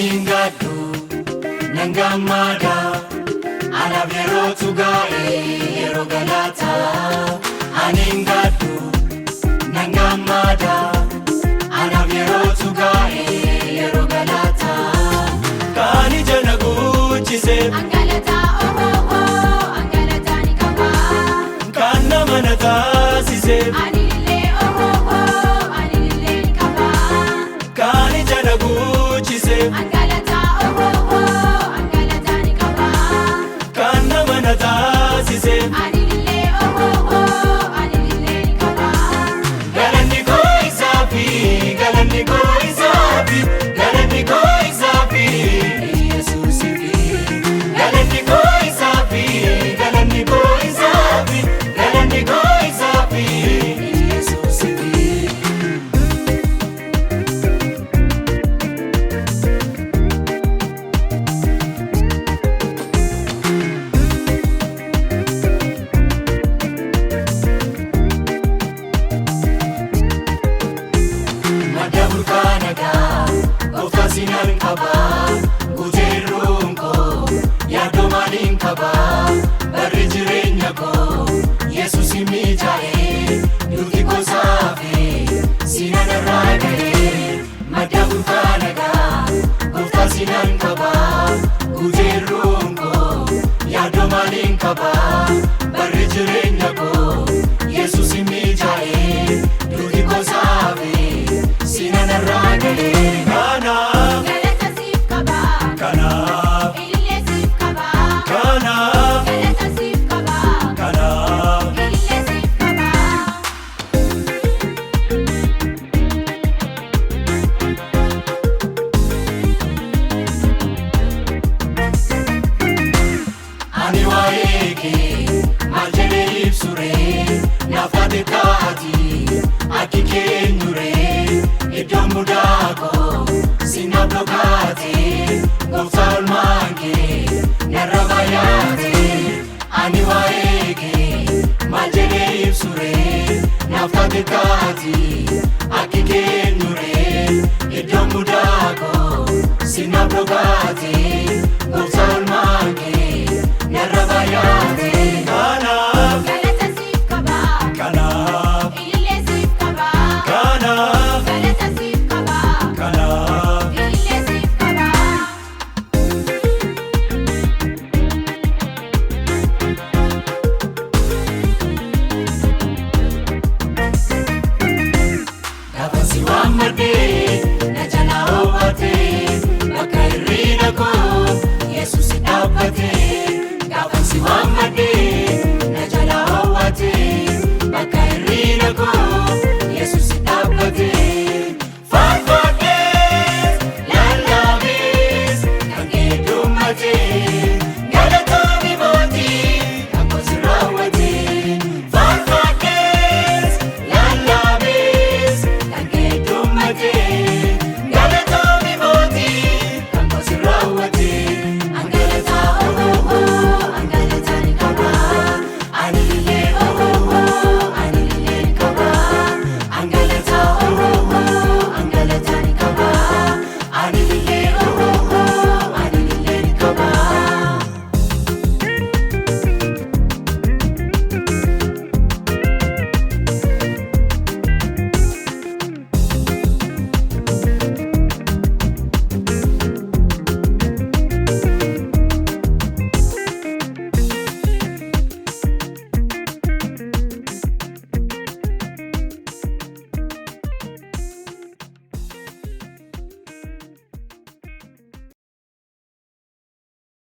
Aningadu nangamada anavero tugae rogalata. Aningadu nangamada anavero tugae rogalata. Kani janagu chise angalata oh oh oh angalata nikaba. Kana manata sise anile oh oh oh anile nikaba. Kani janagu chise angalata oh oh oh angalata nikaba. Kana manata sise anile oh oh oh anile nikaba. Galani ko isafi galani ko isafi galani ko isafi Jesus ifi galani ko isafi galani ko isafi galani ko isafi Jesus ifi. Madabur kanaga Gofasinan kaba Gujerun ko Yado malin kaba Barri jirenya ko Jesus imijae Yuki ko safi Sinana ragae Madabur kanaga Gofasinan kaba Gujerun ko Yado malin kaba Barri jirenya ko Jesus imijae Yuki ko safi Sinana ragae Kana Galata sif kaba Kana Ilile sif kaba Kana Galata sif kaba Kana Ilile sif kaba. Ani waeke Maljene ibsure Nafate taati Akike nyure Idamudako Sinablokati Goftal mangi Narabayati Ani waeke Maljene ibsure Nafadekati Akike nyure Idamudako Sinablokati Goftal mangi Narabayati Kana Galata sif kaba Kana Ilile sif kaba Kana Galata sif kaba Kana Ilile sif kaba. Gafasi wamade najala obate bakka irrina ko Jesus dhaabate. Gafasi wamade najala obate bakka irrina ko